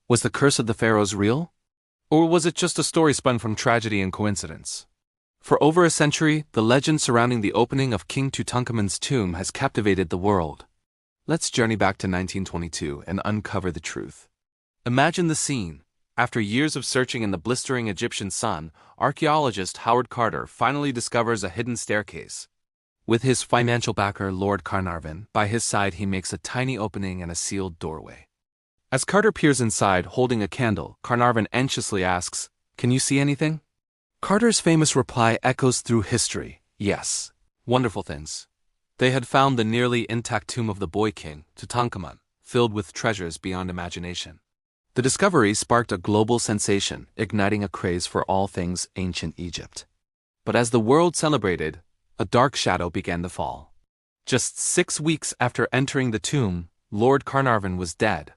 Was the curse of the pharaohs real? Or was it just a story spun from tragedy and coincidence? For over a century, the legend surrounding the opening of King Tutankhamun's tomb has captivated the world. Let's journey back to 1922 and uncover the truth. Imagine the scene. After years of searching in the blistering Egyptian sun, archaeologist Howard Carter finally discovers a hidden staircase. With his financial backer Lord Carnarvon by his side, he makes a tiny opening and a sealed doorway. As Carter peers inside, holding a candle, Carnarvon anxiously asks, "Can you see anything?" Carter's famous reply echoes through history, "Yes. Wonderful things." They had found the nearly intact tomb of the boy king, Tutankhamun, filled with treasures beyond imagination. The discovery sparked a global sensation, igniting a craze for all things ancient Egypt. But as the world celebrated, a dark shadow began to fall. Just 6 weeks after entering the tomb, Lord Carnarvon was dead.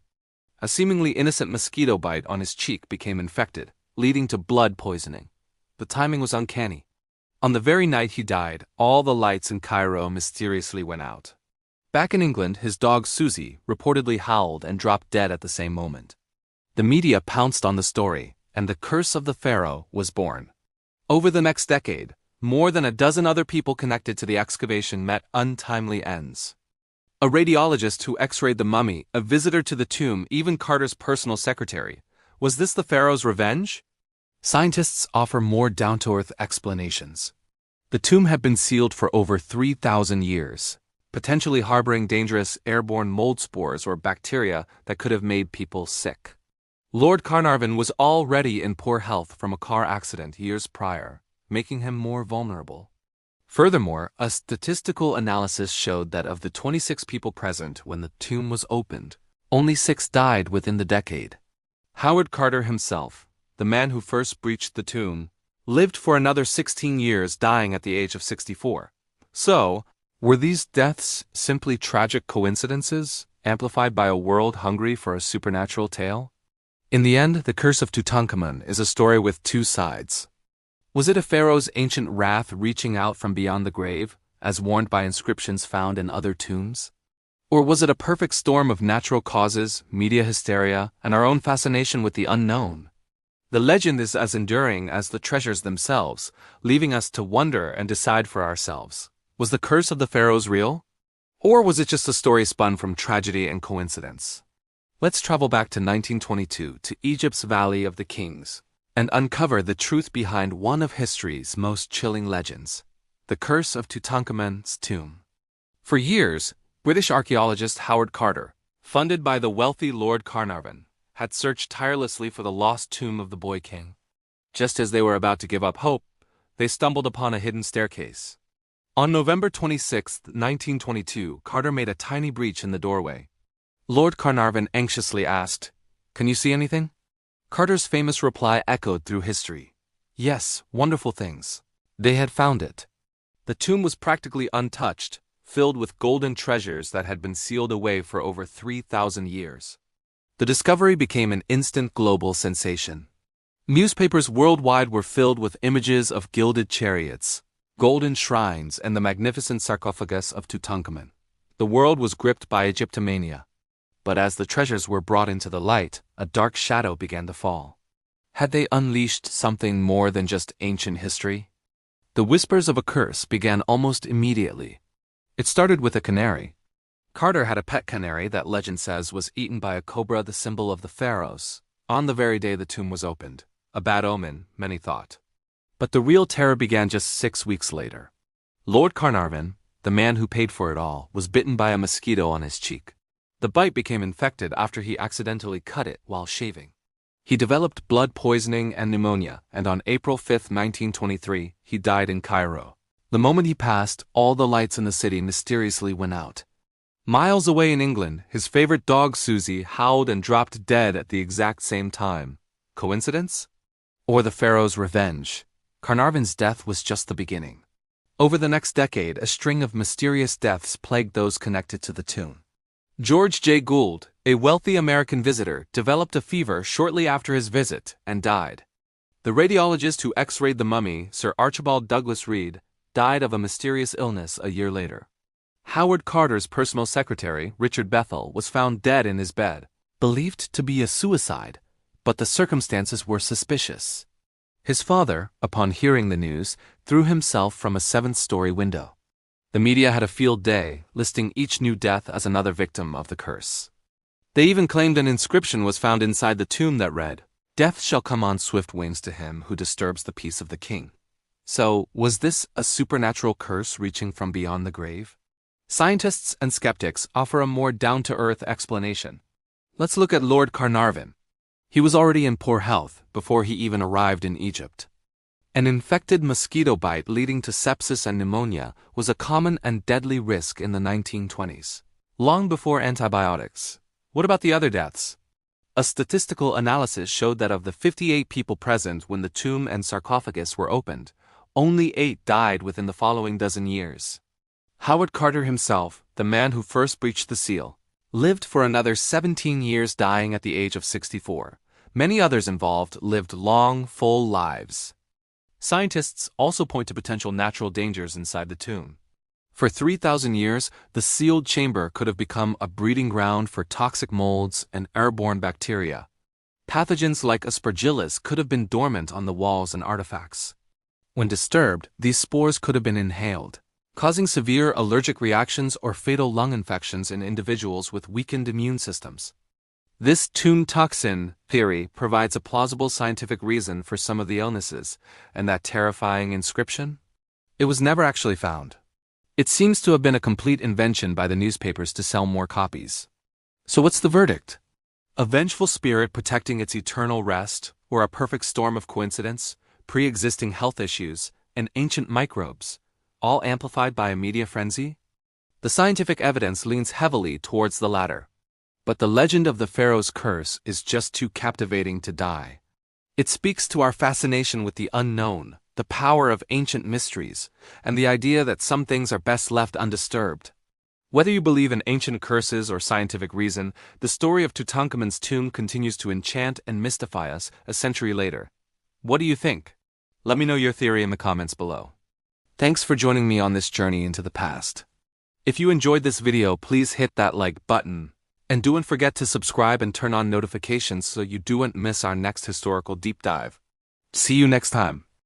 A seemingly innocent mosquito bite on his cheek became infected, leading to blood poisoning. The timing was uncanny. On the very night he died, all the lights in Cairo mysteriously went out. Back in England, his dog Susie reportedly howled and dropped dead at the same moment. The media pounced on the story, and the curse of the pharaoh was born. Over the next decade, more than a dozen other people connected to the excavation met untimely ends. A radiologist who x-rayed the mummy, a visitor to the tomb, even Carter's personal secretary. Was this the pharaoh's revenge? Scientists offer more down-to-earth explanations. The tomb had been sealed for over 3,000 years, potentially harboring dangerous airborne mold spores or bacteria that could have made people sick. Lord Carnarvon was already in poor health from a car accident years prior, making him more vulnerable. Furthermore, a statistical analysis showed that of the 26 people present when the tomb was opened, only 6 died within the decade. Howard Carter himself, the man who first breached the tomb, lived for another 16 years, dying at the age of 64. So, were these deaths simply tragic coincidences, amplified by a world hungry for a supernatural tale? In the end, the curse of Tutankhamun is a story with 2 sides. Was it a pharaoh's ancient wrath reaching out from beyond the grave, as warned by inscriptions found in other tombs? Or was it a perfect storm of natural causes, media hysteria, and our own fascination with the unknown? The legend is as enduring as the treasures themselves, leaving us to wonder and decide for ourselves. Was the curse of the pharaohs real? Or was it just a story spun from tragedy and coincidence? Let's travel back to 1922 to Egypt's Valley of the Kings and uncover the truth behind one of history's most chilling legends, the curse of Tutankhamun's tomb. For years, British archaeologist Howard Carter, funded by the wealthy Lord Carnarvon, had searched tirelessly for the lost tomb of the boy king. Just as they were about to give up hope, they stumbled upon a hidden staircase. On November 26, 1922, Carter made a tiny breach in the doorway. Lord Carnarvon anxiously asked, "Can you see anything?" Carter's famous reply echoed through history. "Yes, wonderful things." They had found it. The tomb was practically untouched, filled with golden treasures that had been sealed away for over 3,000 years. The discovery became an instant global sensation. Newspapers worldwide were filled with images of gilded chariots, golden shrines, and the magnificent sarcophagus of Tutankhamun. The world was gripped by Egyptomania. But as the treasures were brought into the light, a dark shadow began to fall. Had they unleashed something more than just ancient history? The whispers of a curse began almost immediately. It started with a canary. Carter had a pet canary that legend says was eaten by a cobra, the symbol of the pharaohs, on the very day the tomb was opened. A bad omen, many thought. But the real terror began just 6 weeks later. Lord Carnarvon, the man who paid for it all, was bitten by a mosquito on his cheek. The bite became infected after he accidentally cut it while shaving. He developed blood poisoning and pneumonia, and on April 5, 1923, he died in Cairo. The moment he passed, all the lights in the city mysteriously went out. Miles away in England, his favorite dog Susie howled and dropped dead at the exact same time. Coincidence? Or the pharaoh's revenge? Carnarvon's death was just the beginning. Over the next decade, a string of mysterious deaths plagued those connected to the tomb. George J. Gould, a wealthy American visitor, developed a fever shortly after his visit and died. The radiologist who x-rayed the mummy, Sir Archibald Douglas Reed, died of a mysterious illness a year later. Howard Carter's personal secretary, Richard Bethel, was found dead in his bed, believed to be a suicide, but the circumstances were suspicious. His father, upon hearing the news, threw himself from a seventh-story window. The media had a field day, listing each new death as another victim of the curse. They even claimed an inscription was found inside the tomb that read, "Death shall come on swift wings to him who disturbs the peace of the king." So, was this a supernatural curse reaching from beyond the grave? Scientists and skeptics offer a more down-to-earth explanation. Let's look at Lord Carnarvon. He was already in poor health before he even arrived in Egypt. An infected mosquito bite leading to sepsis and pneumonia was a common and deadly risk in the 1920s, long before antibiotics. What about the other deaths? A statistical analysis showed that of the 58 people present when the tomb and sarcophagus were opened, only 8 died within the following dozen years. Howard Carter himself, the man who first breached the seal, lived for another 17 years, dying at the age of 64. Many others involved lived long, full lives. Scientists also point to potential natural dangers inside the tomb. For 3,000 years, the sealed chamber could have become a breeding ground for toxic molds and airborne bacteria. Pathogens like Aspergillus could have been dormant on the walls and artifacts. When disturbed, these spores could have been inhaled, causing severe allergic reactions or fatal lung infections in individuals with weakened immune systems. This tomb toxin theory provides a plausible scientific reason for some of the illnesses, and that terrifying inscription? It was never actually found. It seems to have been a complete invention by the newspapers to sell more copies. So what's the verdict? A vengeful spirit protecting its eternal rest, or a perfect storm of coincidence, pre-existing health issues, and ancient microbes, all amplified by a media frenzy? The scientific evidence leans heavily towards the latter. But the legend of the Pharaoh's curse is just too captivating to die. It speaks to our fascination with the unknown, the power of ancient mysteries, and the idea that some things are best left undisturbed. Whether you believe in ancient curses or scientific reason, the story of Tutankhamun's tomb continues to enchant and mystify us a century later. What do you think? Let me know your theory in the comments below. Thanks for joining me on this journey into the past. If you enjoyed this video, please hit that like button. And don't forget to subscribe and turn on notifications so you don't miss our next historical deep dive. See you next time.